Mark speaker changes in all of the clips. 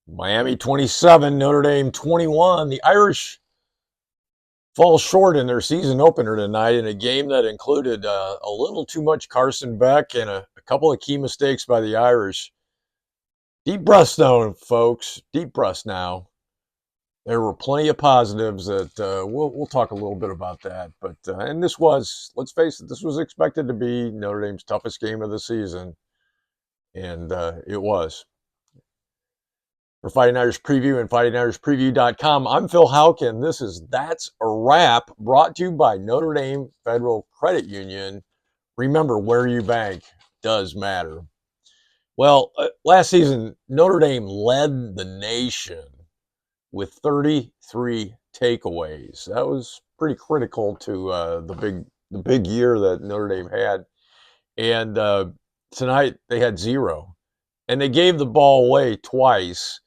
Speaker 1: Miami 27, Notre Dame 21. The Irish fall short in their season opener tonight in a game that included a little too much Carson Beck and a couple of key mistakes by the Irish. Deep breaths, though, folks. Deep breaths now. There were plenty of positives that we'll talk a little bit about that. But and this was, let's face it, this was expected to be Notre Dame's toughest game of the season, and it was. For Fighting Irish Preview and FightingIrishPreview.com. I'm Phil Houk, and this is That's a Wrap, brought to you by Notre Dame Federal Credit Union. Remember, where you bank does matter. Well, last season, Notre Dame led the nation with 33 takeaways. That was pretty critical to the big year that Notre Dame had. And tonight, they had 0. And they gave the ball away twice.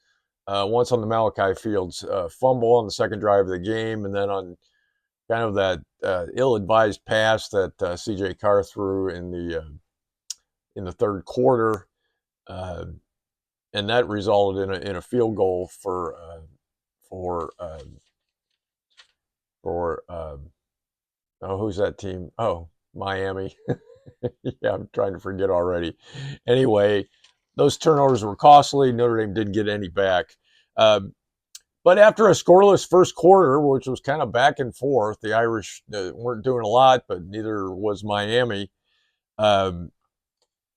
Speaker 1: Once on the Malachi Fields fumble on the second drive of the game, and then on kind of that ill-advised pass that C.J. Carr threw in the third quarter, and that resulted in a field goal for who's that team? Oh, Miami. Yeah, I'm trying to forget already. Anyway, those turnovers were costly. Notre Dame didn't get any back. But after a scoreless first quarter, which was kind of back and forth, the Irish weren't doing a lot, but neither was Miami. It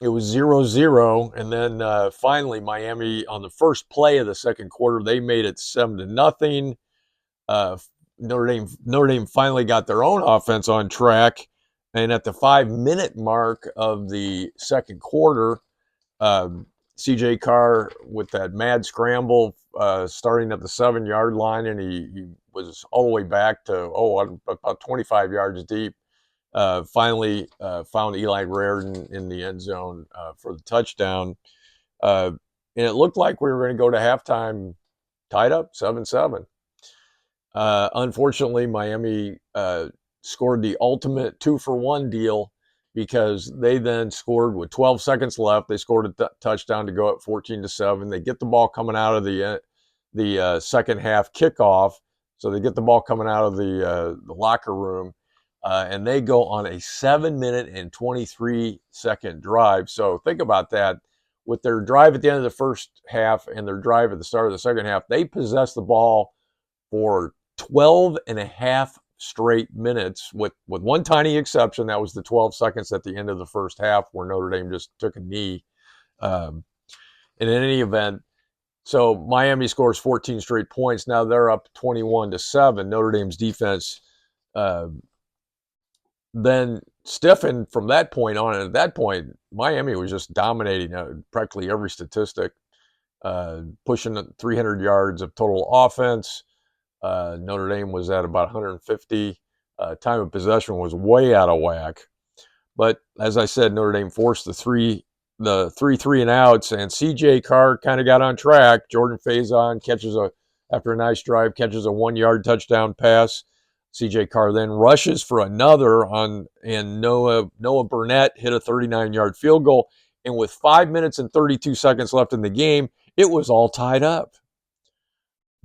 Speaker 1: was 0-0, and then finally Miami, on the first play of the second quarter, they made it 7-0. Notre Dame finally got their own offense on track, and at the 5-minute mark of the second quarter, C.J. Carr with that mad scramble starting at the 7-yard line, and he was all the way back to about 25 yards deep. Finally found Eli Raridon in the end zone for the touchdown, and it looked like we were going to go to halftime tied up 7-7. Unfortunately, Miami scored the ultimate 2-for-1 deal, because they then scored with 12 seconds left. They scored a touchdown to go up 14-7. They get the ball coming out of the second half kickoff, so they get the ball coming out of the locker room, and they go on a 7-minute and 23-second drive. So think about that. With their drive at the end of the first half and their drive at the start of the second half, they possessed the ball for 12 and a half straight minutes, with one tiny exception. That was the 12 seconds at the end of the first half where Notre Dame just took a knee. And in any event, so Miami scores 14 straight points. Now they're up 21-7. Notre Dame's defense then stiffened from that point on. And at that point, Miami was just dominating practically every statistic, pushing 300 yards of total offense. Notre Dame was at about 150. Time of possession was way out of whack. But as I said, Notre Dame forced the three 3-and-outs, and C.J. Carr kind of got on track. Jordan Faison after a nice drive, catches a 1-yard touchdown pass. C.J. Carr then rushes for another and Noah Burnett hit a 39-yard field goal. And with 5 minutes and 32 seconds left in the game, it was all tied up.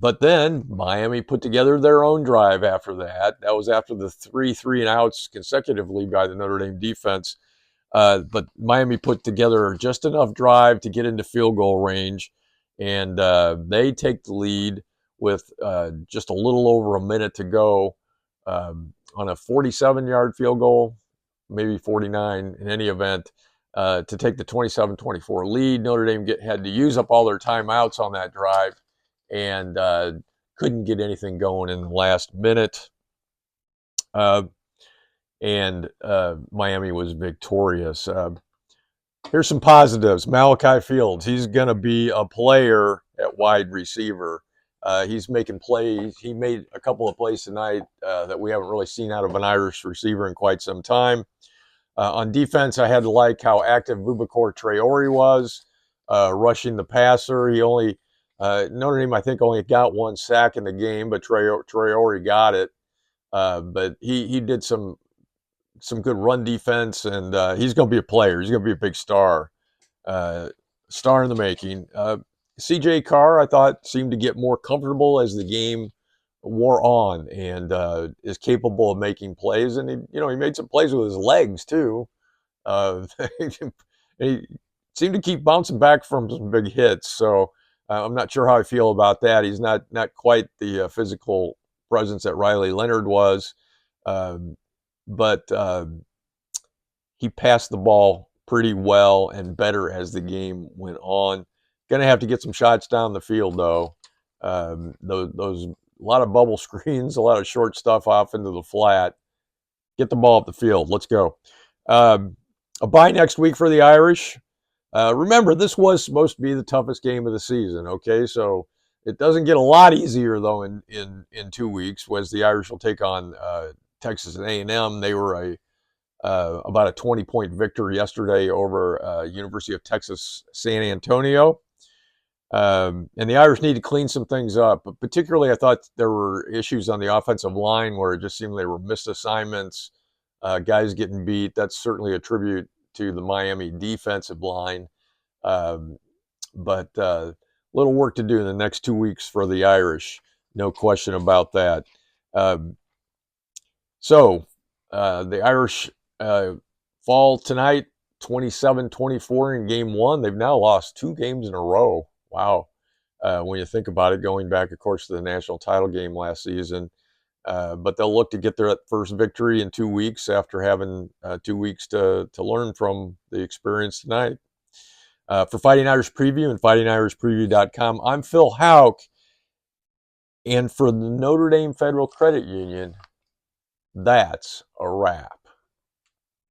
Speaker 1: But then Miami put together their own drive after that. That was after the 3-and-outs consecutively by the Notre Dame defense. But Miami put together just enough drive to get into field goal range, and they take the lead with just a little over a minute to go on a 47-yard field goal, maybe 49 in any event, to take the 27-24 lead. Notre Dame had to use up all their timeouts on that drive, and couldn't get anything going in the last minute. And Miami was victorious. Here's some positives. Malachi Fields, he's going to be a player at wide receiver. He's making plays. He made a couple of plays tonight that we haven't really seen out of an Irish receiver in quite some time. On defense, I had to like how active Boubacar Traore was, rushing the passer. Notre Dame, I think, only got 1 sack in the game, but Traore got it. But he did some good run defense, and he's going to be a player. He's going to be a big star in the making. CJ Carr, I thought, seemed to get more comfortable as the game wore on, and is capable of making plays. And he made some plays with his legs too. Uh, he seemed to keep bouncing back from some big hits. So I'm not sure how I feel about that. He's not quite the physical presence that Riley Leonard was, um, but he passed the ball pretty well and better as the game went on. Going to have to get some shots down the field though. Those a lot of bubble screens, a lot of short stuff off into the flat. Get the ball up the field. Let's go. Um, a bye next week for the Irish. Remember, this was supposed to be the toughest game of the season. Okay, so it doesn't get a lot easier though in 2 weeks, as the Irish will take on Texas A&M. They were about a 20-point victory yesterday over University of Texas San Antonio. And the Irish need to clean some things up. But particularly, I thought there were issues on the offensive line where it just seemed they were missed assignments, guys getting beat. That's certainly a tribute to the Miami defensive line. Um, but little work to do in the next 2 weeks for the Irish. No question about that. Um, so the Irish fall tonight 27-24 in game one. They've now lost 2 games in a row. Wow. When you think about it, going back, of course, to the national title game last season. But they'll look to get their first victory in 2 weeks after having 2 weeks to learn from the experience tonight. For Fighting Irish Preview and fightingirishpreview.com, I'm Phil Houk. And for the Notre Dame Federal Credit Union, that's a wrap.